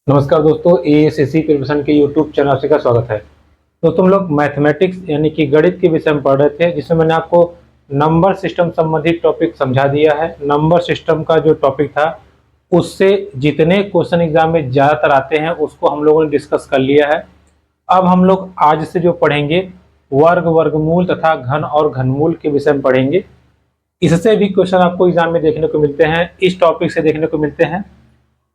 नमस्कार दोस्तों, एएसएससी प्रिपरेशन के यूट्यूब चैनल से का स्वागत है। तो तुम लोग मैथमेटिक्स यानी कि गणित के विषय में पढ़ रहे थे, जिसमें मैंने आपको नंबर सिस्टम संबंधित टॉपिक समझा दिया है। नंबर सिस्टम का जो टॉपिक था उससे जितने क्वेश्चन एग्जाम में ज़्यादातर आते हैं उसको हम लोगों ने डिस्कस कर लिया है। अब हम लोग आज से जो पढ़ेंगे वर्ग, वर्गमूल तथा घन और घनमूल के विषय में पढ़ेंगे। इससे भी क्वेश्चन आपको एग्जाम में देखने को मिलते हैं, इस टॉपिक से देखने को मिलते हैं।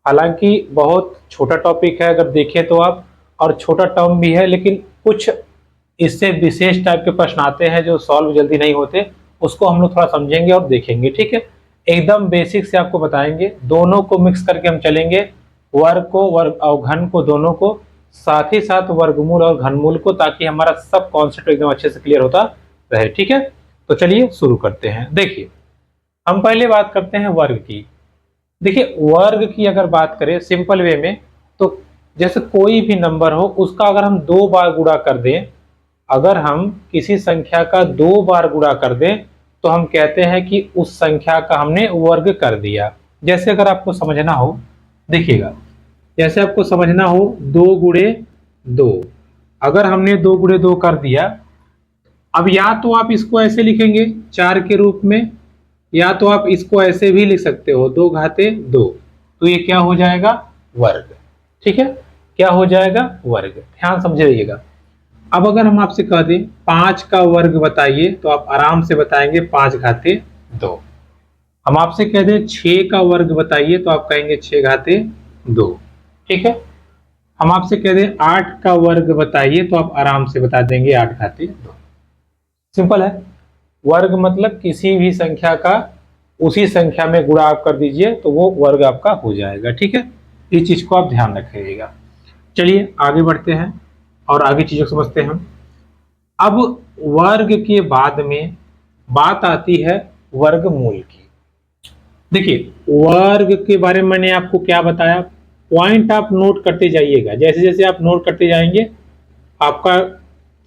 हालांकि बहुत छोटा टॉपिक है अगर देखें तो आप, और छोटा टर्म भी है, लेकिन कुछ इससे विशेष टाइप के प्रश्न आते हैं जो सॉल्व जल्दी नहीं होते, उसको हम लोग थोड़ा समझेंगे और देखेंगे। ठीक है, एकदम बेसिक से आपको बताएंगे, दोनों को मिक्स करके हम चलेंगे, वर्ग को, वर्ग और घन को, दोनों को, साथ ही साथ वर्गमूल और घनमूल को, ताकि हमारा सब कॉन्सेप्ट एकदम अच्छे से क्लियर होता रहे। ठीक है, तो चलिए शुरू करते हैं। देखिए, हम पहले बात करते हैं वर्ग की। देखिए, वर्ग की अगर बात करें सिंपल वे में, तो जैसे कोई भी नंबर हो उसका अगर हम 2 बार गुणा कर दें, अगर हम किसी संख्या का 2 बार गुणा कर दें तो हम कहते हैं कि उस संख्या का हमने वर्ग कर दिया। जैसे अगर आपको समझना हो, देखिएगा, जैसे आपको समझना हो 2 गुणे 2, अगर हमने 2 गुणे 2 कर दिया, अब या तो आप इसको ऐसे लिखेंगे 4 के रूप में, या तो आप इसको ऐसे भी लिख सकते हो 2 घाते 2, तो ये क्या हो जाएगा? वर्ग। ठीक है, क्या हो जाएगा? वर्ग। ध्यान समझिएगा। अब अगर हम आपसे कह दें 5 का वर्ग बताइए, तो आप आराम से बताएंगे 5 घाते 2। हम आपसे कह दें 6 का वर्ग बताइए, तो आप कहेंगे 6 घाते 2। ठीक है, हम आपसे कह दें 8 का वर्ग बताइए, तो आप आराम से बता देंगे 8 घाते 2। सिंपल है। वर्ग मतलब किसी भी संख्या का उसी संख्या में गुणा आप कर दीजिए तो वो वर्ग आपका हो जाएगा। ठीक है, इस चीज को आप ध्यान रखिएगा। चलिए आगे बढ़ते हैं और आगे चीजों को समझते हैं। अब वर्ग के बाद में बात आती है वर्गमूल की। देखिए, वर्ग के बारे में मैंने आपको क्या बताया, पॉइंट आप नोट करते जाइएगा। जैसे जैसे आप नोट करते जाएंगे आपका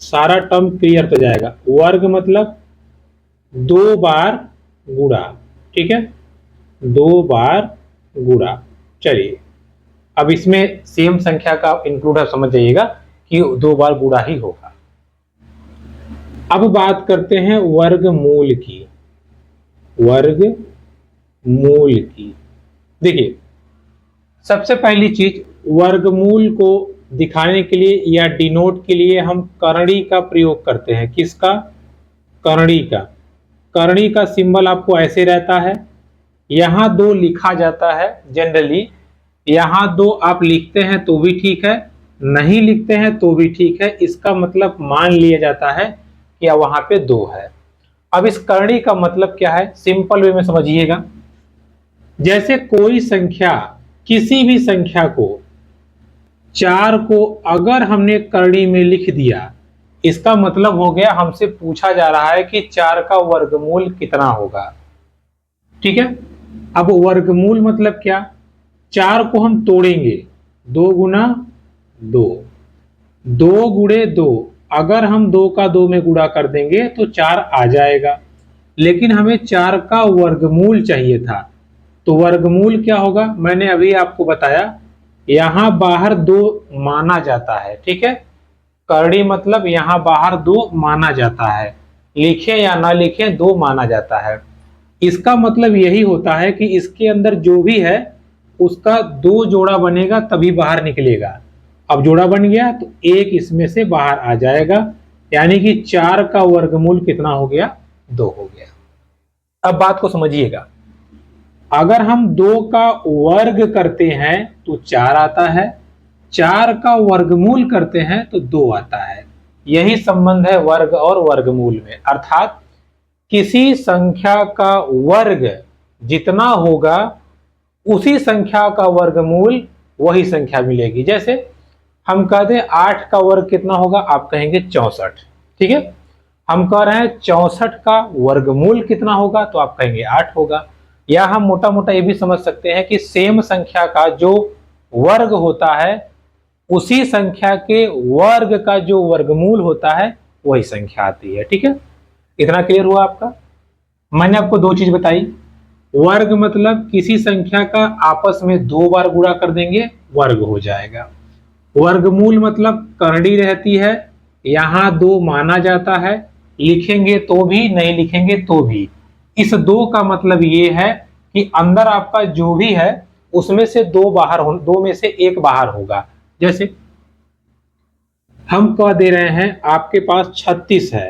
सारा टर्म क्लियर हो जाएगा। वर्ग मतलब 2 बार गुणा। ठीक है, 2 बार गुणा। चलिए, अब इसमें सेम संख्या का इंक्लूड आप समझ जाइएगा कि 2 बार गुणा ही होगा। अब बात करते हैं वर्गमूल की। वर्गमूल की, देखिए, सबसे पहली चीज, वर्गमूल को दिखाने के लिए या डिनोट के लिए हम करणी का प्रयोग करते हैं। किसका? करणी का। करणी का सिंबल आपको ऐसे रहता है, यहां 2 लिखा जाता है जनरली, यहां 2 आप लिखते हैं तो भी ठीक है, नहीं लिखते हैं तो भी ठीक है, इसका मतलब मान लिया जाता है कि वहां पे 2 है। अब इस करणी का मतलब क्या है, सिंपल वे में समझिएगा। जैसे कोई संख्या, किसी भी संख्या को 4 को अगर हमने करणी में लिख दिया, इसका मतलब हो गया हमसे पूछा जा रहा है कि 4 का वर्गमूल कितना होगा। ठीक है, अब वर्गमूल मतलब क्या, 4 को हम तोड़ेंगे, 2 गुना 2, 2 गुणे 2, अगर हम 2 का 2 में गुणा कर देंगे तो 4 आ जाएगा, लेकिन हमें 4 का वर्गमूल चाहिए था। तो वर्गमूल क्या होगा, मैंने अभी आपको बताया, यहां बाहर 2 माना जाता है। ठीक है, करणी मतलब यहां बाहर 2 माना जाता है, लिखे या ना लिखे 2 माना जाता है। इसका मतलब यही होता है कि इसके अंदर जो भी है उसका 2 जोड़ा बनेगा तभी बाहर निकलेगा। अब जोड़ा बन गया तो 1 इसमें से बाहर आ जाएगा, यानी कि 4 का वर्गमूल कितना हो गया? 2 हो गया। अब बात को समझिएगा, अगर हम 2 का वर्ग करते हैं तो 4 आता है, 4 का वर्गमूल करते हैं तो 2 आता है। यही संबंध है वर्ग और वर्गमूल में, अर्थात किसी संख्या का वर्ग जितना होगा उसी संख्या का वर्गमूल वही संख्या मिलेगी। जैसे हम कह दें 8 का वर्ग कितना होगा, आप कहेंगे 64। ठीक है, हम कह रहे हैं 64 का वर्गमूल कितना होगा, तो आप कहेंगे 8 होगा। या हम मोटा मोटा ये भी समझ सकते हैं कि सेम संख्या का जो वर्ग होता है उसी संख्या के वर्ग का जो वर्गमूल होता है वही संख्या आती है। ठीक है, इतना क्लियर हुआ आपका। मैंने आपको 2 चीज बताई, वर्ग मतलब किसी संख्या का आपस में 2 बार गुणा कर देंगे, वर्ग हो जाएगा। वर्गमूल मतलब करड़ी रहती है, यहाँ 2 माना जाता है, लिखेंगे तो भी नहीं लिखेंगे तो भी। इस 2 का मतलब ये है कि अंदर आपका जो भी है उसमें से 2 बाहर हो, 2 में से 1 बाहर होगा। जैसे हम कह दे रहे हैं आपके पास 36 है,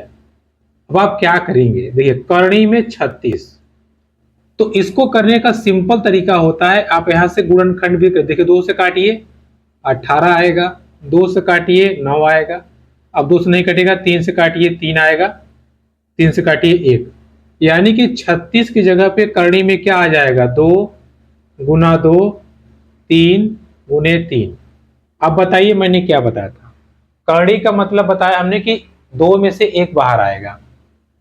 अब आप क्या करेंगे, देखिए करणी में 36, तो इसको करने का सिंपल तरीका होता है, आप यहां से गुणनखंड भी कर, देखिए 2 से काटिए 18 आएगा, 2 से काटिए 9 आएगा, अब 2 से नहीं कटेगा, 3 से काटिए 3 आएगा, 3 से काटिए 1, यानी कि 36 की जगह पे करणी में क्या आ जाएगा, 2 गुना 2 3 गुने 3। अब बताइए मैंने क्या बताया था, करणी का मतलब बताया हमने कि 2 में से 1 बाहर आएगा,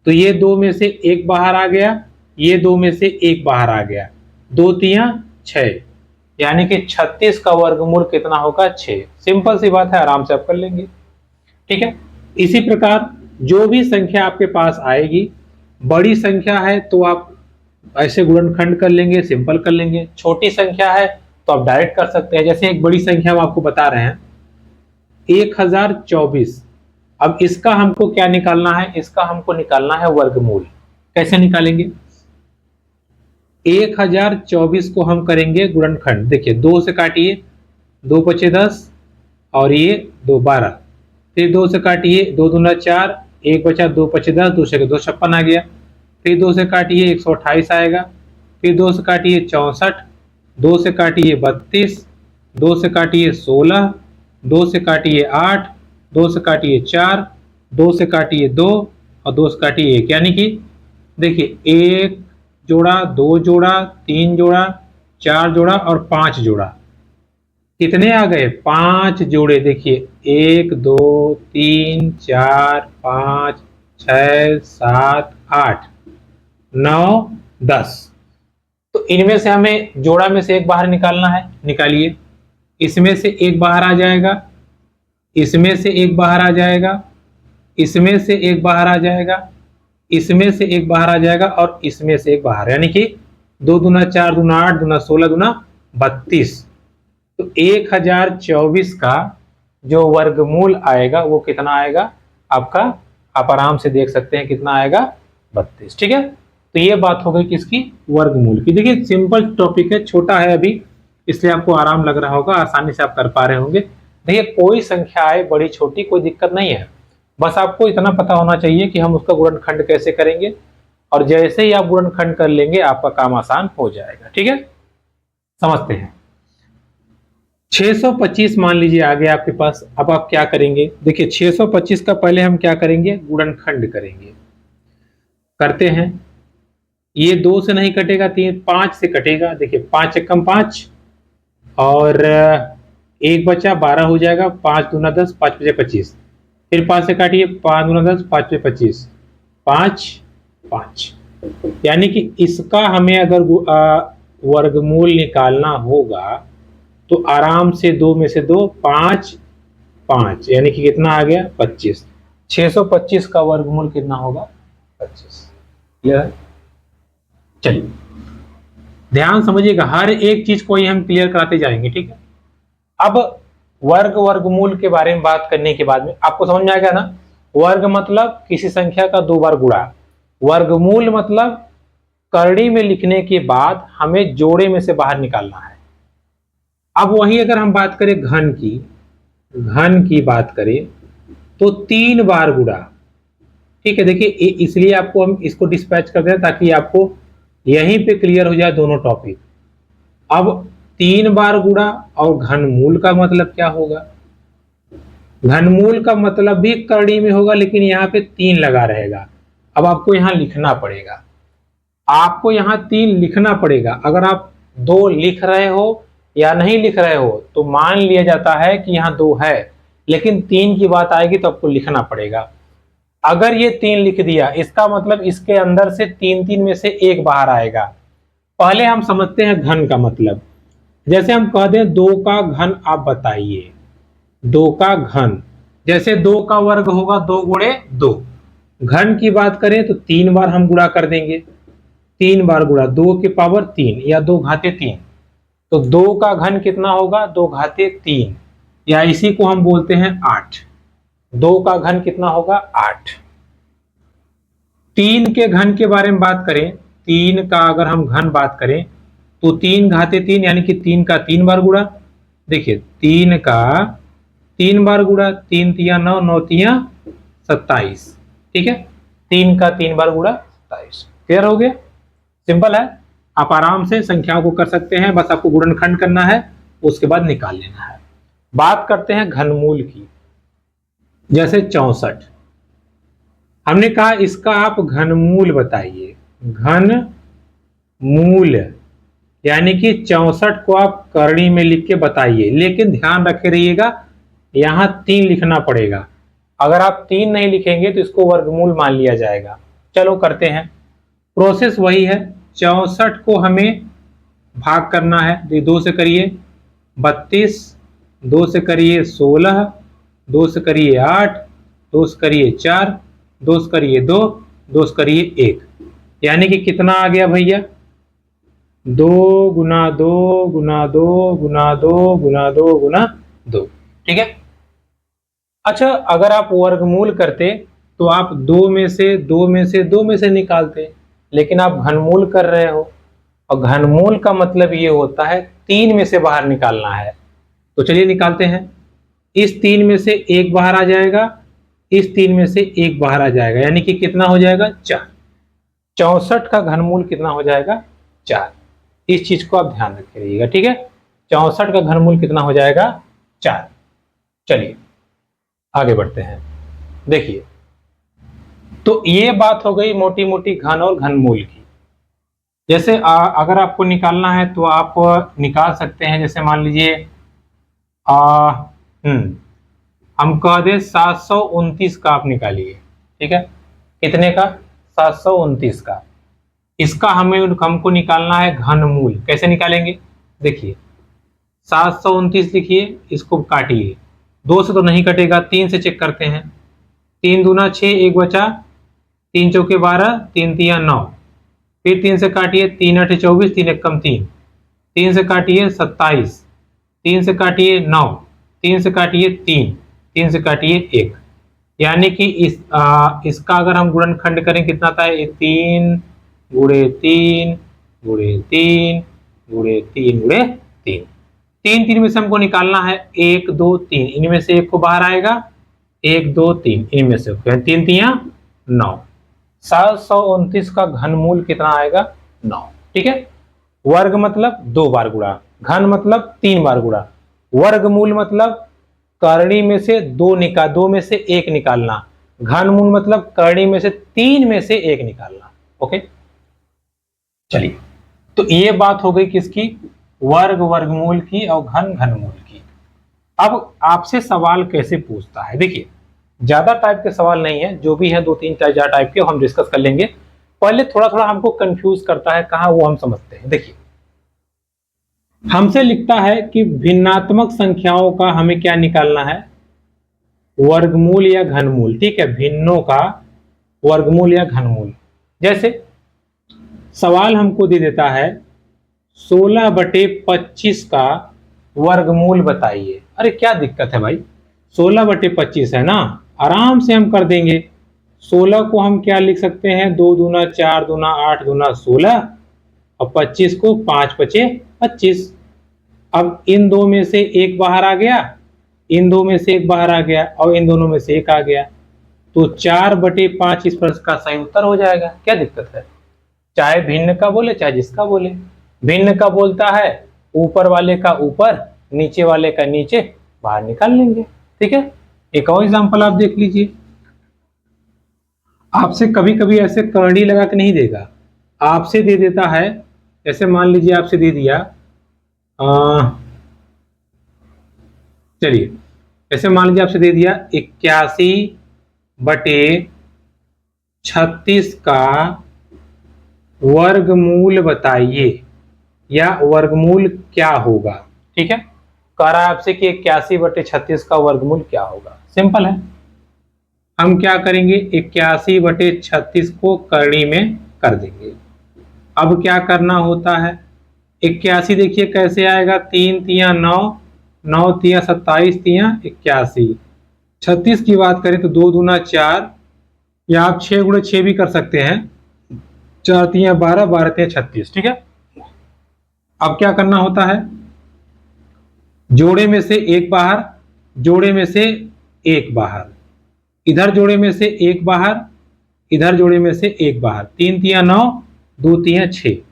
तो ये 2 में से 1 बाहर आ गया, ये 2 में से 1 बाहर आ गया, 2 तिया 6, यानी कि 36 का वर्गमूल कितना होगा, 6। सिंपल सी बात है, आराम से आप कर लेंगे। ठीक है, इसी प्रकार जो भी संख्या आपके पास आएगी, बड़ी संख्या है तो आप ऐसे गुणनखंड कर लेंगे, सिंपल कर लेंगे, छोटी संख्या है तो आप डायरेक्ट कर सकते हैं। जैसे एक बड़ी संख्या हम आपको बता रहे हैं 1024, अब इसका हमको क्या निकालना है, इसका हमको निकालना है वर्गमूल। कैसे निकालेंगे, 1024 को हम करेंगे गुणनखंड, देखिए 2 से काटिए, 2 पचे 10 और ये 2 12, फिर 2 से काटिए, 2 दूना 4, 1 बचा, 2 पचे 10, 2 से 2 56 आ गया, फिर 2 से काटिए 128 आएगा, फिर 2 से काटिए 64, 2 से काटिए 32, 2 से काटिए 16, 2 से काटिए 8, 2 से काटिए 4, 2 से काटिए 2 और 2 से काटिए 1, यानी कि देखिए 1 जोड़ा, 2 जोड़ा, 3 जोड़ा, 4 जोड़ा और 5 जोड़ा, कितने आ गए, 5 जोड़े। देखिए 1 2 3 4 5 6 7 8 9 10, तो इनमें से हमें जोड़ा में से 1 बाहर निकालना है, निकालिए, इसमें से 1 बाहर आ जाएगा, इसमें से 1 बाहर आ जाएगा, इसमें से 1 बाहर आ जाएगा, इसमें से 1 बाहर आ जाएगा और इसमें से 1 बाहर, यानी कि 2 दूना 4 दूना 8 दूना 16 दूना 32, तो 1024 का जो वर्गमूल आएगा वो कितना आएगा आपका, आप आराम से देख सकते हैं कितना आएगा, 32। ठीक है, तो ये बात हो गई किसकी, वर्गमूल की। देखिए सिंपल टॉपिक है, छोटा है अभी, इसलिए आपको आराम लग रहा होगा, आसानी से आप कर पा रहे होंगे। देखिए कोई संख्या आए बड़ी छोटी कोई दिक्कत नहीं है, बस आपको इतना पता होना चाहिए कि हम उसका गुणनखंड कैसे करेंगे, और जैसे ही आप गुणनखंड कर लेंगे आपका काम आसान हो जाएगा। ठीक है, समझते हैं। 625 मान लीजिए आ गया आपके पास, अब आप क्या करेंगे, देखिए 625 का पहले हम क्या करेंगे, गुणनखंड करेंगे, करते हैं। ये 2 से नहीं कटेगा, 3 5 से कटेगा, देखिए 5 एकम 5 और 1 बचा, 12 हो जाएगा, 5 दूना 10, 5 पचे 25, फिर 5 से काटिए, 5 दूना 10, 5 पे 25, 5 5, यानी कि इसका हमें अगर वर्गमूल निकालना होगा तो आराम से 2 में से 2 5 5, यानी कि कितना आ गया, 25। 625 का वर्गमूल कितना होगा, 25। क्लियर, चलिए ध्यान समझिएगा, हर एक चीज को ही हम क्लियर कराते जाएंगे। ठीक है, अब वर्गमूल के बारे में बात करने के बाद में आपको समझ में आएगा ना, वर्ग मतलब किसी संख्या का 2 बार गुणा, वर्गमूल मतलब करड़ी में लिखने के बाद हमें जोड़े में से बाहर निकालना है। अब वही अगर हम बात करें घन की बात करें तो 3 बार गुणा। ठीक है, देखिए इसलिए आपको हम इसको डिस्पैच कर दें ताकि आपको यहीं पे क्लियर हो जाए दोनों टॉपिक। अब 3 बार गुणा और घनमूल का मतलब क्या होगा, घनमूल का मतलब भी करड़ी में होगा लेकिन यहाँ पे 3 लगा रहेगा। अब आपको यहाँ लिखना पड़ेगा, आपको यहाँ 3 लिखना पड़ेगा। अगर आप 2 लिख रहे हो या नहीं लिख रहे हो तो मान लिया जाता है कि यहाँ 2 है, लेकिन 3 की बात आएगी तो आपको लिखना पड़ेगा। अगर ये 3 लिख दिया इसका मतलब इसके अंदर से 3 में से 1 बाहर आएगा। पहले हम समझते हैं घन का मतलब, जैसे हम कह दें 2 का घन आप बताइए, 2 का घन, जैसे 2 का वर्ग होगा 2 गुणे 2, घन की बात करें तो 3 बार हम गुणा कर देंगे, 3 बार गुणा, 2 के पावर 3 या 2 घाते 3, तो 2 का घन कितना होगा, 2 घाते 3, या इसी को हम बोलते हैं 8। 2 का घन कितना होगा, 8। 3 के घन के बारे में बात करें, 3 का अगर हम घन बात करें तो 3 घाते 3 यानी कि 3 का 3 बार गुणा। देखिए 3 का 3 बार गुणा, 3 तिया 9, 9 तिया 27, ठीक है। 3 का 3 बार गुणा 27। क्लियर हो गया, सिंपल है। आप आराम से संख्याओं को कर सकते हैं, बस आपको गुणनखंड करना है, उसके बाद निकाल लेना है। बात करते हैं घनमूल की। जैसे 64, हमने कहा इसका आप घनमूल बताइए। घनमूल यानी कि 64 को आप करणी में लिख के बताइए, लेकिन ध्यान रखे रहिएगा यहां 3 लिखना पड़ेगा। अगर आप 3 नहीं लिखेंगे तो इसको वर्गमूल मान लिया जाएगा। चलो करते हैं, प्रोसेस वही है। 64 को हमें भाग करना है, 2 से करिए 32, 2 से करिए 16, 2 से करिए 8, 2 से करिए 4, 2 से करिए 2, 2 से करिए 1, यानी कि कितना आ गया भैया, 2 गुना 2 गुना 2 गुना 2 गुना 2 गुना 2, ठीक है। अच्छा, अगर आप वर्गमूल करते तो आप 2 में से 2 में से 2 में से निकालते, लेकिन आप घनमूल कर रहे हो, और घनमूल का मतलब ये होता है 3 में से बाहर निकालना है। तो चलिए निकालते हैं। इस 3 में से 1 बाहर आ जाएगा, इस 3 में से 1 बाहर आ जाएगा, यानी कि कितना हो जाएगा, 4। 64 का घनमूल कितना हो जाएगा, 4। इस चीज को आप ध्यान रखे रहिएगा, ठीक है। 64 का घनमूल कितना हो जाएगा, 4। चलिए आगे बढ़ते हैं। देखिए, तो ये बात हो गई मोटी मोटी घन और घनमूल की। जैसे अगर आपको निकालना है तो आप निकाल सकते हैं। जैसे मान लीजिए हम कह दें 729 का आप निकालिए, ठीक है। कितने का, 729 का। इसका हमको निकालना है घनमूल। कैसे निकालेंगे, देखिए 729 लिखिए, इसको काटिए, 2 से तो नहीं कटेगा, 3 से चेक करते हैं। 3 दूना 6, 1 बचा, 3 चौके 12, 3 तिया 9, फिर 3 से काटिए, 3 8 24, 3 1 कम 3, 3 से काटिए 27, 3 से काटिए 9, 3 से काटिए 3, 3 से काटिए 1, यानी कि इसका अगर हम गुणनखंड करें कितना आता है, 3 गुणे 3 गुणे 3 गुणे 3 गुणे 3। 3 में से हमको निकालना है 1 2 3, इनमें से एक को बाहर आएगा, 1 2 3, इनमें से 3 तिया 9। 729 का घनमूल कितना आएगा, 9, ठीक है। वर्ग मतलब 2 बार गुणा, घन मतलब 3 बार गुणा, वर्गमूल मतलब करणी में से 2 में से 1 निकालना, घनमूल मतलब करणी में से 3 में से 1 निकालना। ओके, चलिए, तो ये बात हो गई किसकी, वर्ग वर्गमूल की और घन घनमूल की। अब आपसे सवाल कैसे पूछता है, देखिए ज्यादा टाइप के सवाल नहीं है, जो भी है 2 3 4 टाइप के हम डिस्कस कर लेंगे। पहले थोड़ा थोड़ा हमको कंफ्यूज करता है कहां, वो हम समझते हैं। देखिए हमसे लिखता है कि भिन्नात्मक संख्याओं का हमें क्या निकालना है, वर्गमूल या घनमूल, ठीक है। भिन्नों का वर्गमूल या घनमूल। जैसे सवाल हमको दे देता है 16/25 का वर्गमूल बताइए। अरे क्या दिक्कत है भाई, 16/25 है ना, आराम से हम कर देंगे। 16 को हम क्या लिख सकते हैं, 2 दूना 4 दूना 8 दूना 16, और 25 को 5 पचे 25। अब इन 2 में से एक बाहर आ गया, इन 2 में से एक बाहर आ गया, और इन दोनों में से एक आ गया, तो 4/5 इस प्रश्न का सही उत्तर हो जाएगा। क्या दिक्कत है, चाहे भिन्न का बोले चाहे जिसका बोले। भिन्न का बोलता है ऊपर वाले का ऊपर, नीचे वाले का नीचे, बाहर निकाल लेंगे, ठीक है। एक और एग्जांपल आप देख लीजिए, आपसे कभी कभी ऐसे करणी लगा के नहीं देगा, आपसे दे देता है। जैसे मान लीजिए आपसे दे दिया, चलिए ऐसे मान लीजिए आपसे दे दिया 81/36 का वर्गमूल बताइए, या वर्गमूल क्या होगा, ठीक है। कह रहा है आपसे कि 81/36 का वर्गमूल क्या होगा। सिंपल है, हम क्या करेंगे, 81/36 को करणी में कर देंगे। अब क्या करना होता है, 81 देखिए कैसे आएगा, 3 तिया 9, 9 तिया 27 तिया 81। 36 की बात करें तो 2 दूना 4, या आप 6 गुणे 6 भी कर सकते हैं, 4 तिया 12, 12 तिया 36। ठीक है, अब क्या करना होता है, जोड़े में से एक बाहर, जोड़े में से एक बाहर, इधर जोड़े में से एक बाहर, इधर जोड़े में से एक बाहर, 3 तिया 9, 2 तिया 6,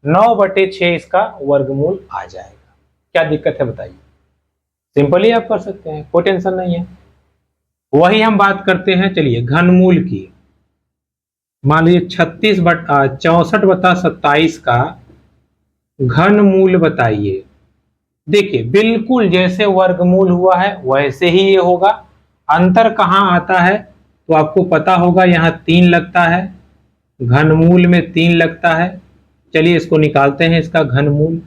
9/6 इसका वर्गमूल आ जाएगा। क्या दिक्कत है बताइए, सिंपली आप कर सकते हैं, कोई टेंशन नहीं है। वही हम बात करते हैं, चलिए घनमूल की। मान लीजिए 64/27 का घनमूल बताइए। देखिए बिल्कुल जैसे वर्गमूल हुआ है वैसे ही ये होगा। अंतर कहाँ आता है तो आपको पता होगा, यहाँ 3 लगता है, घनमूल में 3 लगता है। चलिए इसको निकालते हैं, इसका घनमूल।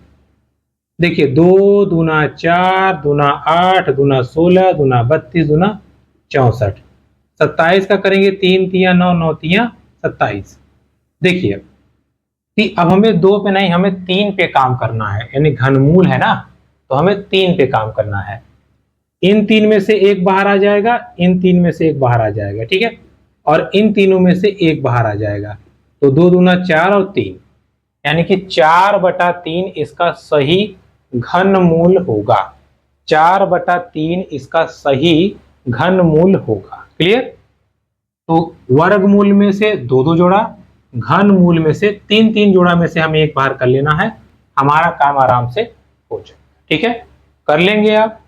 देखिए 2 दूना 4, दूना 8, दूना 16, दूना 32, दूना 64। 27 का करेंगे 3 तिया 9, 9 तिया 27। देखिए कि अब हमें 2 पे नहीं, हमें 3 पे काम करना है, यानी घनमूल है ना, तो हमें 3 पे काम करना है। इन 3 में से एक बाहर आ जाएगा, इन 3 में से एक बाहर आ जाएगा, ठीक है, और इन तीनों में से एक बाहर आ जाएगा। तो 2 दूना 4 और 3, यानी कि 4/3 इसका सही घनमूल होगा। 4/3 इसका सही घनमूल होगा। क्लियर? तो वर्गमूल में से 2-2 जोड़ा, घनमूल में से 3-3 जोड़ा में से हमें एक बाहर कर लेना है, हमारा काम आराम से हो जाए। ठीक है, कर लेंगे आप।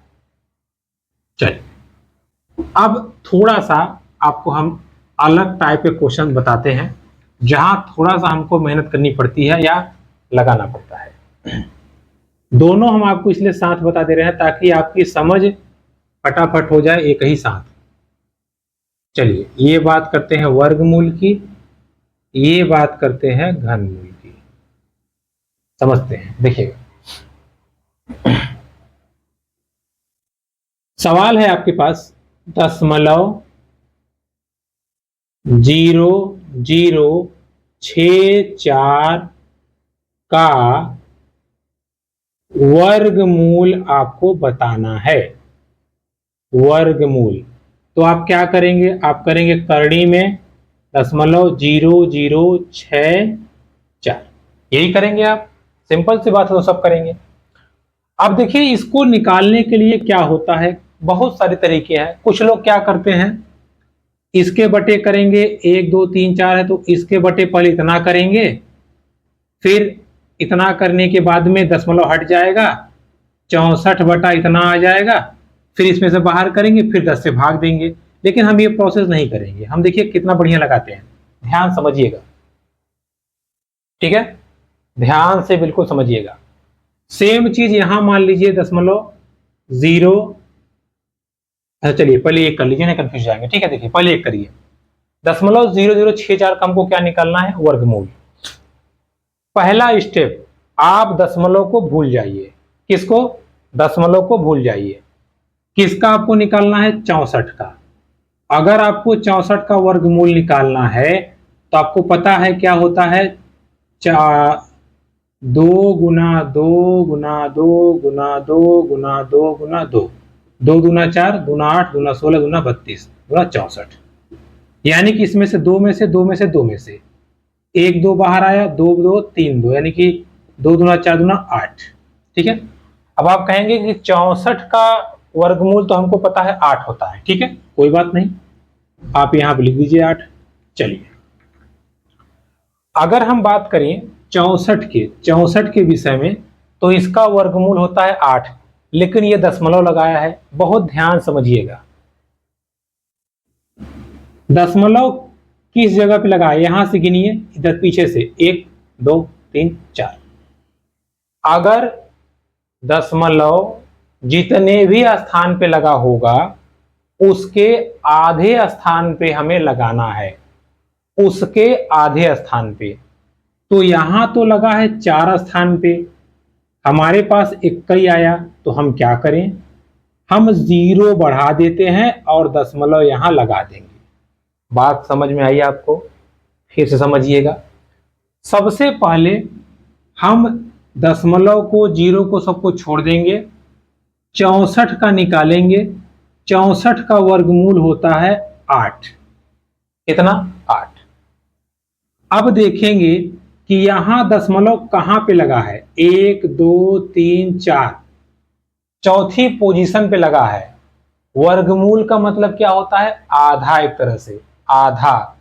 चलिए अब थोड़ा सा आपको हम अलग टाइप के क्वेश्चन बताते हैं, जहां थोड़ा सा हमको मेहनत करनी पड़ती है या लगाना पड़ता है। दोनों हम आपको इसलिए साथ बता दे रहे हैं ताकि आपकी समझ फटाफट हो जाए एक ही साथ। चलिए ये बात करते हैं वर्गमूल की, ये बात करते हैं घनमूल की। समझते हैं, देखिएगा सवाल है आपके पास 0.0064 का वर्गमूल आपको बताना है। वर्गमूल तो आप क्या करेंगे, आप करेंगे करनी में 0.0064, यही करेंगे आप। सिंपल सी बात है, तो सब करेंगे। अब देखिए इसको निकालने के लिए क्या होता है, बहुत सारे तरीके हैं। कुछ लोग क्या करते हैं, इसके बटे करेंगे, 1 2 3 4 है तो इसके बटे पहले इतना करेंगे, फिर इतना करने के बाद में दशमलव हट जाएगा, 64 बटा इतना आ जाएगा, फिर इसमें से बाहर करेंगे, फिर 10 से भाग देंगे। लेकिन हम ये प्रोसेस नहीं करेंगे। हम देखिए कितना बढ़िया लगाते हैं, ध्यान समझिएगा, ठीक है, ध्यान से बिल्कुल समझिएगा। सेम चीज यहां मान लीजिए 0.0, अच्छा चलिए पहले एक कर लीजिए, ना कंफ्यूज जाएंगे। ठीक है, देखिए पहले एक करिए, 0.0064 का हमको क्या निकालना है, वर्गमूल। पहला स्टेप, आप दशमलव को भूल जाइए। किसको? दशमलव को भूल जाइए। किसका आपको निकालना है? 64 का। अगर आपको 64 का वर्गमूल निकालना है तो आपको पता है क्या होता है, 2 गुना 2 गुना 2 गुना 2 गुना 2 गुना 2, 2 दूना 4, दूना 8, दूना 16, दूना 32, दूना 64। यानी कि इसमें से 2 में से 2 में से 2 में से 1 2 बाहर आया, 2 2 3 2, यानी कि 2 दूना 4 दूना 8। ठीक है, अब आप कहेंगे कि 64 का वर्गमूल तो हमको पता है 8 होता है। ठीक है, कोई बात नहीं, आप यहां पर लिख दीजिए 8। चलिए अगर हम बात करें 64 के विषय में, तो इसका वर्गमूल होता है 8, लेकिन ये दशमलव लगाया है। बहुत ध्यान समझिएगा, दशमलव किस जगह पे लगाया, यहां से गिनिए, इधर पीछे से 1 2 3 4। अगर दशमलव जितने भी स्थान पे लगा होगा उसके आधे स्थान पे हमें लगाना है, उसके आधे स्थान पे। तो यहां तो लगा है 4 स्थान पे, हमारे पास 21 आया, तो हम क्या करें, हम 0 बढ़ा देते हैं और दशमलव यहां लगा देंगे। बात समझ में आई आपको? फिर से समझिएगा। सबसे पहले हम दशमलव को, जीरो को, सबको छोड़ देंगे, 64 का निकालेंगे। 64 का वर्गमूल होता है 8। कितना? 8। अब देखेंगे कि यहां दशमलव कहां पे लगा है। 1 2 3 4, चौथी पोजीशन पे लगा है। वर्गमूल का मतलब क्या होता है? आधा, एक तरह से आधा।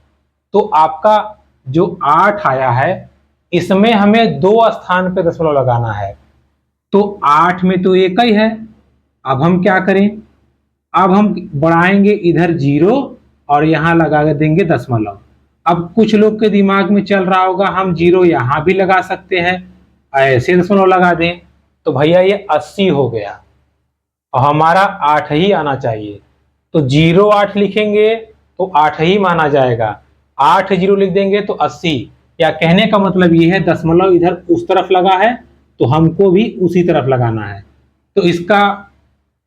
तो आपका जो 8 आया है, इसमें हमें 2 स्थान पे दशमलव लगाना है। तो 8 में तो एक ही है। अब हम क्या करें? अब हम बढ़ाएंगे इधर 0 और यहां लगा देंगे दशमलव। अब कुछ लोग के दिमाग में चल रहा होगा हम 0 यहां भी लगा सकते हैं, ऐसे दशमलव लगा दें। तो भैया ये 80 हो गया और हमारा 8 ही आना चाहिए। तो 0 8 लिखेंगे तो 8 ही माना जाएगा। 8 0 लिख देंगे तो 80। या कहने का मतलब ये है दशमलव इधर उस तरफ लगा है तो हमको भी उसी तरफ लगाना है। तो इसका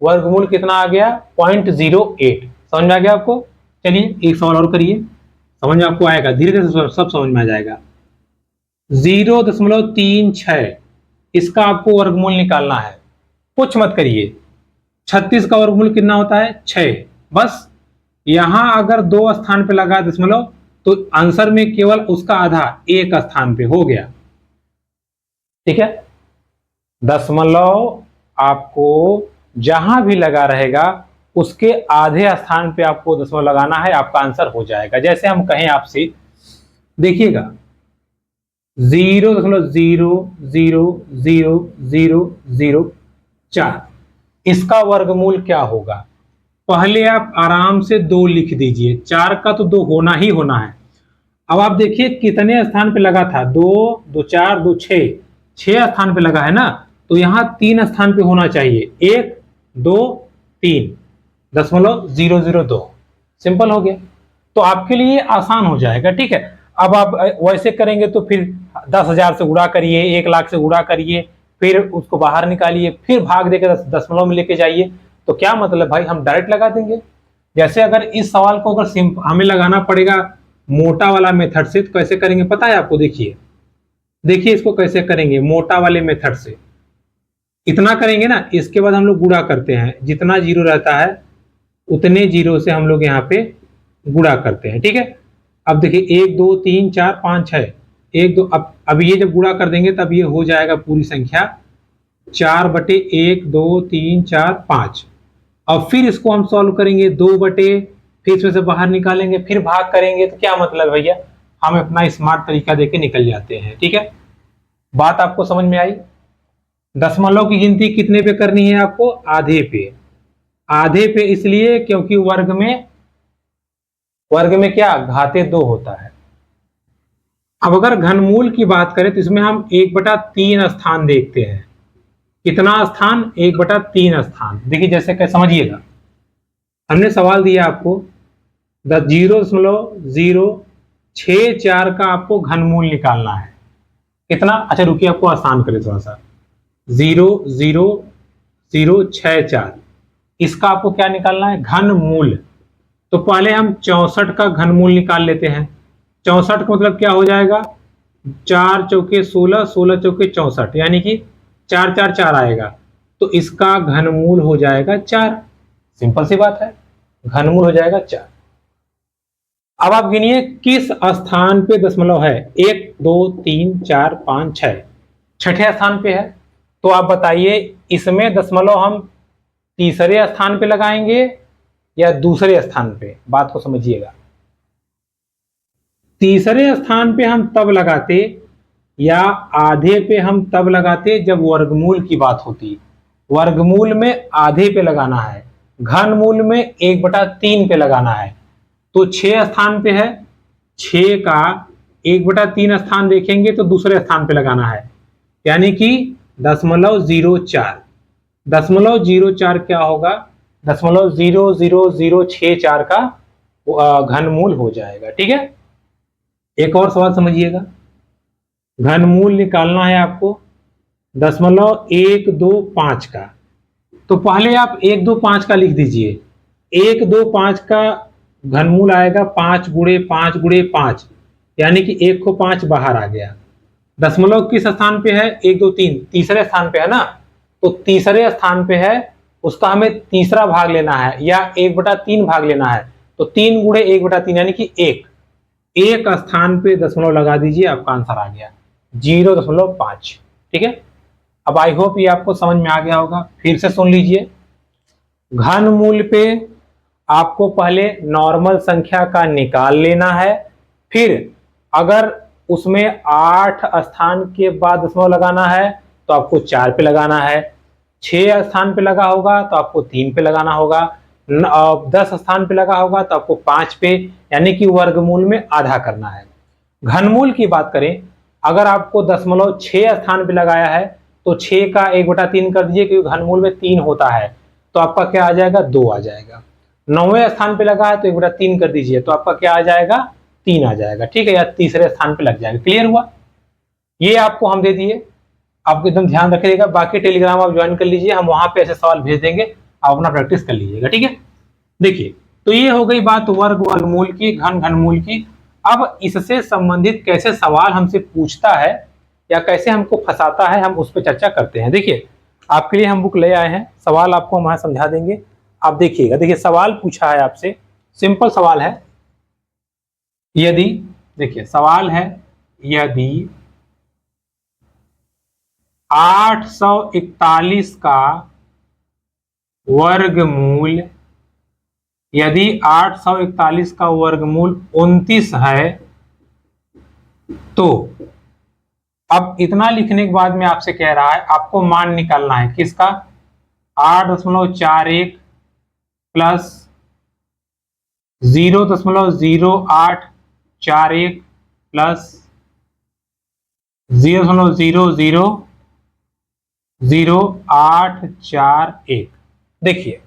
वर्गमूल कितना आ गया? 0.08। समझ में आ गया आपको? चलिए एक सवाल और करिए, समझ में आपको आएगा, धीरे धीरे सब समझ में आ जाएगा। 0.36, इसका आपको वर्गमूल निकालना है। कुछ मत करिए। 36 का वर्गमूल कितना होता है? 6। बस यहां अगर 2 स्थान पे लगा दशमलव तो आंसर में केवल उसका आधा, 1 स्थान पे हो गया। ठीक है, दशमलव आपको जहां भी लगा रहेगा उसके आधे स्थान पे आपको दशमलव लगाना है, आपका आंसर हो जाएगा। जैसे हम कहें आपसे, देखिएगा 0.0000004, इसका वर्गमूल क्या होगा? पहले आप आराम से 2 लिख दीजिए, 4 का तो 2 होना ही होना है। अब आप देखिए कितने स्थान पे लगा था? 2 2 4 2 6, 6 स्थान पे लगा है ना। तो यहां 3 स्थान पे होना चाहिए, 1 2 3, 0.002। सिंपल हो गया। तो आपके लिए आसान हो जाएगा। ठीक है, अब आप वैसे करेंगे तो फिर 10,000 से गुणा करिए, 1 लाख से गुणा करिए, फिर उसको बाहर निकालिए, फिर भाग देकर दशमलव में लेके जाइए। तो क्या मतलब भाई, हम डायरेक्ट लगा देंगे। जैसे अगर इस सवाल को अगर हमें लगाना पड़ेगा मोटा वाला मेथड से, तो कैसे करेंगे पता है आपको? देखिए देखिए इसको कैसे करेंगे मोटा वाले मेथड से। इतना करेंगे ना, इसके बाद हम लोग गुणा करते हैं, जितना जीरो रहता है उतने जीरो से हम लोग यहाँ पे गुणा करते हैं। ठीक है, अब देखिए 1 2 3 4 5 6, 1 2, अब ये जब गुणा कर देंगे तब ये हो जाएगा पूरी संख्या 4/1 2 3 4 5। अब फिर इसको हम सॉल्व करेंगे 2 बटे, फिर इसमें से बाहर निकालेंगे, फिर भाग करेंगे। तो क्या मतलब भैया, हम अपना स्मार्ट तरीका देके निकल जाते हैं। ठीक है, बात आपको समझ में आई? दशमलव की गिनती कितने पे करनी है आपको? आधे पे। आधे पे इसलिए क्योंकि वर्ग में क्या घाते 2 होता है। अब अगर घनमूल की बात करें तो इसमें हम 1/3 स्थान देखते हैं। कितना स्थान? 1/3 स्थान। देखिए जैसे क्या, समझिएगा, हमने सवाल दिया आपको 0.064 का आपको घनमूल निकालना है। कितना? अच्छा रुकिए, आपको आसान करें थोड़ा सा। 0.064, इसका आपको क्या निकालना है? घनमूल। तो पहले हम 64 का घनमूल निकाल लेते हैं। 64 का मतलब क्या हो जाएगा? 4 चौके 16, 16 चौके 64, यानी कि 4 4 4 आएगा। तो इसका घनमूल हो जाएगा 4। सिंपल सी बात है, घनमूल हो जाएगा 4। अब आप गिनिए किस स्थान पे दशमलव है? 1 2 3 4 5 6, छठे स्थान पे है। तो आप बताइए इसमें दशमलव हम तीसरे स्थान पे लगाएंगे या दूसरे स्थान पे? बात को समझिएगा। तीसरे स्थान पे हम तब लगाते या आधे पे हम तब लगाते जब वर्गमूल की बात होती। वर्गमूल में आधे पे लगाना है, घनमूल में 1/3 पे लगाना है। तो 6 स्थान पे है, 6 का 1/3 स्थान देखेंगे तो दूसरे स्थान पे लगाना है, यानी कि 0.04। 0.04 क्या होगा? 0.00064 का घनमूल हो जाएगा। ठीक है, एक और सवाल समझिएगा। घनमूल निकालना है आपको 0.125 का। तो पहले आप 125 का लिख दीजिए। 125 का घनमूल आएगा 5 × 5 × 5, यानी कि 1 को 5 बाहर आ गया। दशमलव किस स्थान पे है, 1 2 3 तीसरे स्थान पे है ना, तो तीसरे स्थान पे है, उसका हमें तीसरा भाग लेना है या 1/3 भाग लेना है, तो 3 गुणे 1/3 यानी कि 1 स्थान पे दशमलव लगा दीजिए, आपका आंसर आ गया 0.5। ठीक है, अब आई होप ये आपको समझ में आ गया होगा। फिर से सुन लीजिए, घनमूल पे आपको पहले नॉर्मल संख्या का निकाल लेना है, फिर अगर उसमें 8 स्थान के बाद दशमलव लगाना है तो आपको 4 पे लगाना है, 6 स्थान पे लगा होगा तो आपको 3 पे लगाना होगा, 10 स्थान पे लगा होगा तो आपको 5 पे, यानी कि वर्गमूल में आधा करना है। घनमूल की बात करें, अगर आपको दशमलव 6 स्थान पे लगाया है तो 6 का 1/3 कर दीजिए, क्योंकि घनमूल में 3 होता है, तो आपका क्या आ जाएगा, 2 आ जाएगा। 9वें स्थान पे लगा है तो 1/3 कर दीजिए, तो आपका क्या आ जाएगा, 3 आ जाएगा। ठीक है, या तीसरे स्थान पे लग जाएगा। क्लियर हुआ, ये आपको हम दे दिए, आपको एकदम ध्यान रखिएगा। बाकी टेलीग्राम आप ज्वाइन कर लीजिए, हम वहां पे ऐसे सवाल भेज देंगे, आप अपना प्रैक्टिस कर लीजिएगा। ठीक है, देखिए, तो ये हो गई बात वर्ग वर्गमूल की, घनमूल की। अब इससे संबंधित कैसे सवाल हमसे पूछता है या कैसे हमको फंसाता है, हम उस पर चर्चा करते हैं। देखिए, आपके लिए हम बुक ले आए हैं, सवाल आपको हम वहां समझा देंगे, आप देखिएगा। देखिए, सवाल पूछा है आपसे, सिंपल सवाल है। यदि, देखिए सवाल है, यदि 841 का वर्गमूल, यदि 841 का वर्गमूल 29 है, तो अब इतना लिखने के बाद में आपसे कह रहा है आपको मान निकालना है किसका, 8.41 प्लस 0.0841 प्लस 0.000841। देखिए,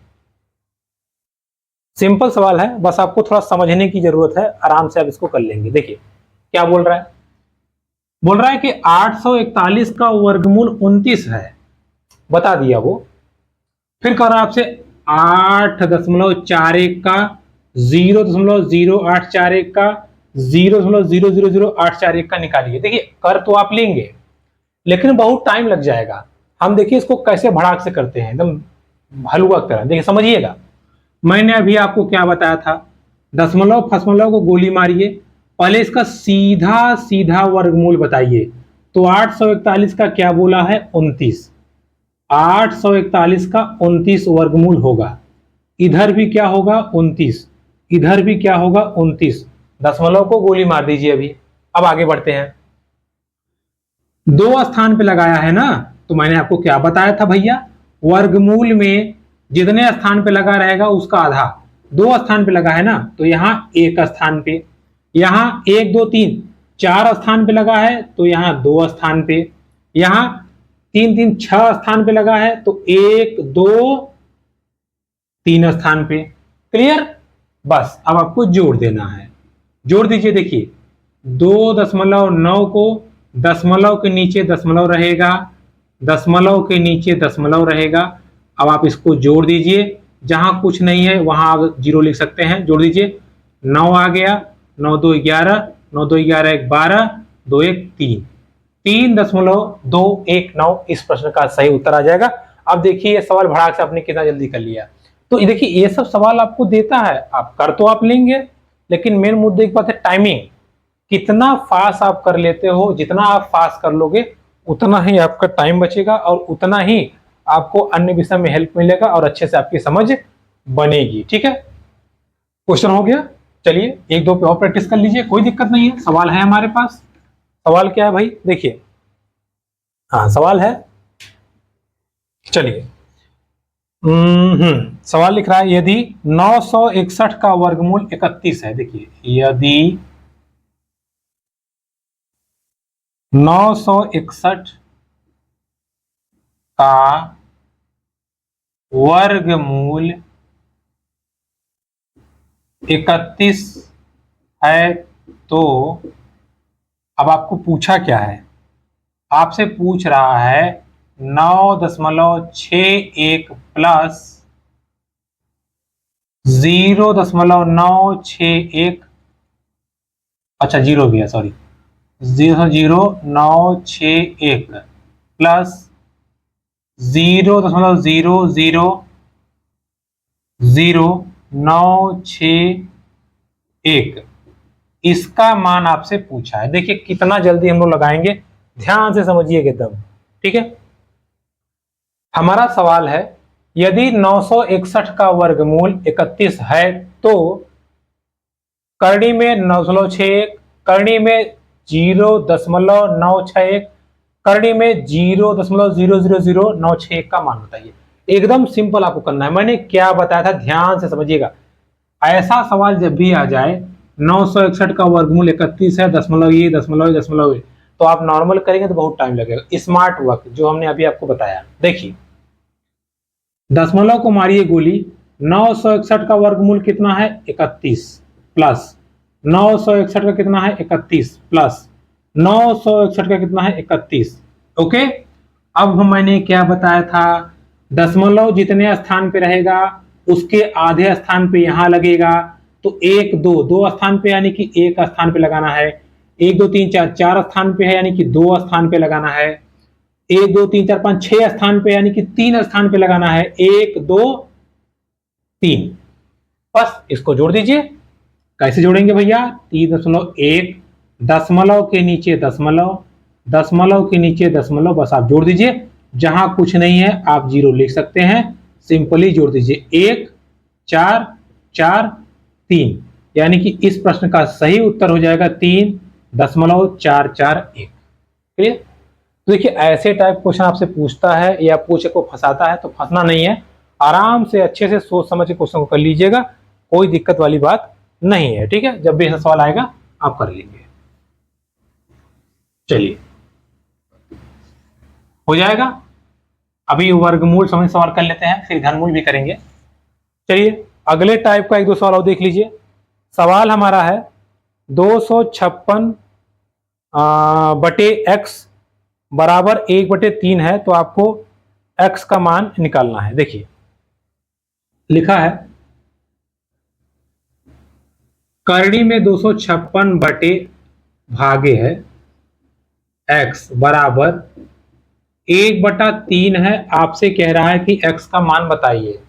सिंपल सवाल है, बस आपको थोड़ा समझने की जरूरत है, आराम से आप इसको कर लेंगे। देखिए क्या बोल रहा है, बोल रहा है कि 841 का वर्गमूल 29 है, बता दिया वो। फिर कह रहा है आपसे 8.41 का 0.0841 का 0.000841 का निकालिए। देखिए, कर तो आप लेंगे लेकिन बहुत टाइम लग जाएगा। हम देखिए इसको कैसे भड़ाक से करते हैं, एकदम हलवा की तरह। देखिए समझिएगा, मैंने अभी आपको क्या बताया था, दशमलव फशमलव को गोली मारिए, पहले इसका सीधा सीधा वर्गमूल बताइए। तो 841 का क्या बोला है, 29। 841 का 29 वर्गमूल होगा, इधर भी क्या होगा 29, इधर भी क्या होगा 29। दशमलव को गोली मार दीजिए अभी। अब आगे बढ़ते हैं, 2 स्थान पे लगाया है ना, तो मैंने आपको क्या बताया था भैया, वर्गमूल में जितने स्थान पे लगा रहेगा उसका आधा। 2 स्थान पे लगा है ना, तो यहाँ 1 स्थान पे, यहाँ 1 2 3 4 स्थान पे लगा है तो यहाँ 2 स्थान पे, यहाँ 3 3 6 स्थान पे लगा है तो 1 2 3 स्थान पे। क्लियर, बस अब आपको जोड़ देना है, जोड़ दीजिए। देखिए 2.9 को दशमलव के नीचे दशमलव रहेगा, दशमलव के नीचे दशमलव रहेगा। अब आप इसको जोड़ दीजिए, जहां कुछ नहीं है वहां आप 0 लिख सकते हैं, जोड़ दीजिए। 9 आ गया, 9 2 11, 9 2 11 1 12, 2 1 3, 3.219 इस प्रश्न का सही उत्तर आ जाएगा। अब देखिए ये सवाल भड़ाक से आपने कितना जल्दी कर लिया। तो देखिए ये सब सवाल आपको देता है, आप कर तो आप लेंगे, लेकिन मेन मुद्दे की बात है टाइमिंग, कितना फास्ट आप कर लेते हो। जितना आप फास्ट कर लोगे उतना ही आपका टाइम बचेगा और उतना ही आपको अन्य विषय में हेल्प मिलेगा और अच्छे से आपकी समझ बनेगी। ठीक है, क्वेश्चन हो गया, चलिए 1 2 पे और प्रैक्टिस कर लीजिए, कोई दिक्कत नहीं है। सवाल है हमारे पास, सवाल क्या है भाई, देखिए, हाँ सवाल है, चलिए। सवाल लिख रहा है, यदि 961 का वर्गमूल 31 है। देखिए, यदि 961 का वर्गमूल 31 है, तो अब आपको पूछा क्या है, आपसे पूछ रहा है 9.61 प्लस 0.961, अच्छा 0 भी है, सॉरी, 0.0961 प्लस 0.0000961, इसका मान आपसे पूछा है। देखिए कितना जल्दी हम लोग लगाएंगे, ध्यान से समझिएगा एकदम, ठीक है। हमारा सवाल है यदि 961 का वर्गमूल 31 है तो करनी में 961, करनी में 0.961, करनी में 0.0000961 का मान बताइए। एकदम सिंपल आपको करना है, मैंने क्या बताया था ध्यान से समझिएगा। ऐसा सवाल जब भी आ जाए 961 का वर्गमूल 31 है, दशमलव ये दशमलव दशमलव, तो आप नॉर्मल करेंगे तो बहुत टाइम लगेगा। स्मार्ट वर्क जो हमने अभी आपको बताया, देखिए दशमलव को मारिए गोली, 961 का वर्गमूल कितना है 31 प्लस 961 का कितना है 31 प्लस 961 का कितना है 31। ओके, अब मैंने क्या बताया था, दशमलव जितने स्थान पे रहेगा उसके आधे स्थान पे यहां लगेगा, तो एक दो स्थान पे यानी कि एक स्थान पे लगाना है, 1 2 3 4 4 स्थान पे है यानी कि 2 स्थान पे लगाना है, 1 2 3 4 5 6 स्थान पे यानी कि 3 स्थान पे लगाना है, 1 2 3, बस इसको जोड़ दीजिए। कैसे जोड़ेंगे भैया, 3.1, दशमलव के नीचे दशमलव, दशमलव के नीचे दशमलव, बस आप जोड़ दीजिए। जहां कुछ नहीं है आप 0 लिख सकते हैं, सिंपली जोड़ दीजिए 1 4 4 3, यानी कि इस प्रश्न का सही उत्तर हो जाएगा 3.441। क्लियर। तो देखिए ऐसे टाइप क्वेश्चन आपसे पूछता है या पूछे को फंसाता है तो फंसना नहीं है, आराम से अच्छे से सोच समझ के क्वेश्चन को कर लीजिएगा, कोई दिक्कत वाली बात नहीं है, ठीक है। जब भी ऐसा सवाल आएगा आप कर लेंगे। चलिए हो जाएगा। अभी वर्गमूल समझ सवाल कर लेते हैं, फिर घनमूल भी करेंगे। चलिए अगले टाइप का 1 2 सवाल और देख लीजिए। सवाल हमारा है 256 बटे x बराबर 1/3 है, तो आपको x का मान निकालना है। देखिए लिखा है करनी में 256 बटे भागे है x बराबर 1/3 है, आपसे कह रहा है कि x का मान बताइए।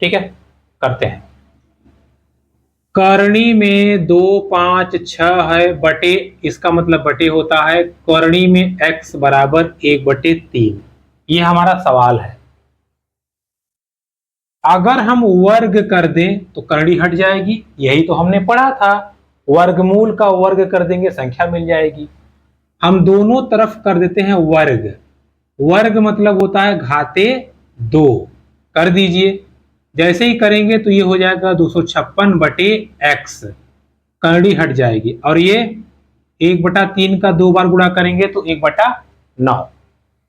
ठीक है, करते हैं। करनी में 2 5 6 है बटे, इसका मतलब बटे होता है करनी में x बराबर 1/3, ये हमारा सवाल है। अगर हम वर्ग कर दें तो करनी हट जाएगी, यही तो हमने पढ़ा था, वर्गमूल का वर्ग कर देंगे संख्या मिल जाएगी। हम दोनों तरफ कर देते हैं वर्ग, वर्ग मतलब होता है घाते 2, कर दीजिए। जैसे ही करेंगे तो ये हो जाएगा 256 बटे x, करनी हट जाएगी, और ये 1/3 का 2 बार गुणा करेंगे तो 1/9।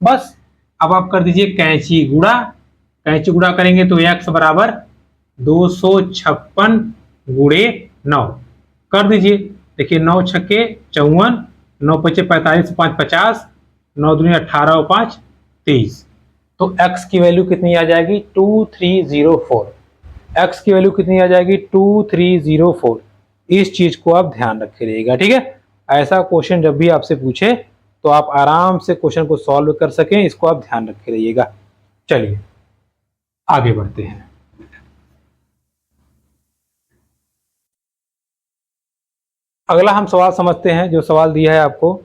बस अब आप कर दीजिए कैंची गुणा, कैंची गुणा करेंगे तो x बराबर 256 गुणे 9, कर दीजिए। देखिए 9 छक्के 54, 9 पचे 45, 5 50, 9 दूनी 18 और 5 23, तो x की वैल्यू कितनी आ जाएगी 2304। x की वैल्यू कितनी आ जाएगी 2304। इस चीज को आप ध्यान रखे रहिएगा, ठीक है। ऐसा क्वेश्चन जब भी आपसे पूछे तो आप आराम से क्वेश्चन को सॉल्व कर सकें, इसको आप ध्यान रखे रहिएगा। चलिए आगे बढ़ते हैं। अगला हम सवाल समझते हैं, जो सवाल दिया है आपको,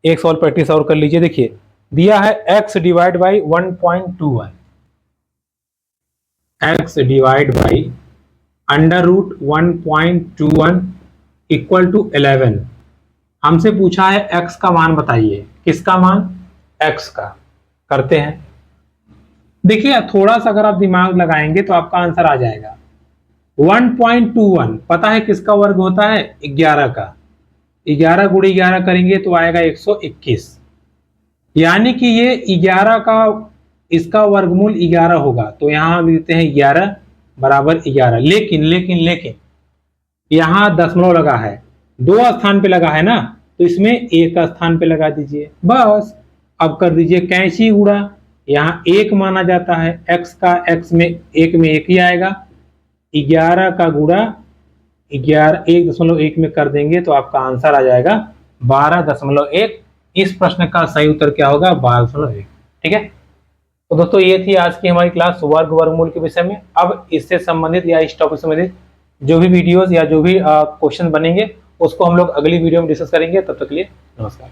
एक सवाल प्रैक्टिस और कर लीजिए। देखिए दिया है x divide by 1.21, x divide by under root 1.21 equal to 11। हमसे पूछा है x का मान बताइए। किसका मान, x का। करते हैं। देखिए थोड़ा सा अगर आप दिमाग लगाएंगे तो आपका आंसर आ जाएगा। 1.21 पता है किसका वर्ग होता है, 11 का। 11 गुणे 11 करेंगे तो आएगा 121, यानी कि ये 11 का, इसका वर्गमूल 11 होगा, तो यहां लिखते हैं 11 बराबर 11। लेकिन लेकिन लेकिन यहां दशमलव लगा है, 2 स्थान पे लगा है ना, तो इसमें 1 स्थान पे लगा दीजिए बस। अब कर दीजिए कैंची गुणा, यहाँ 1 माना जाता है, x का, x में 1 में 1 ही आएगा, 11 का गुणा 11 1.1 में कर देंगे तो आपका आंसर आ जाएगा 12.1। इस प्रश्न का सही उत्तर क्या होगा? 12.1। ठीक है, तो दोस्तों ये थी आज की हमारी क्लास वर्ग वर्गमूल के विषय में। अब इससे संबंधित या इस टॉपिक से संबंधित जो भी वीडियोस या जो भी क्वेश्चन बनेंगे उसको हम लोग अगली वीडियो में डिस्कस करेंगे। तब तक के लिए नमस्कार।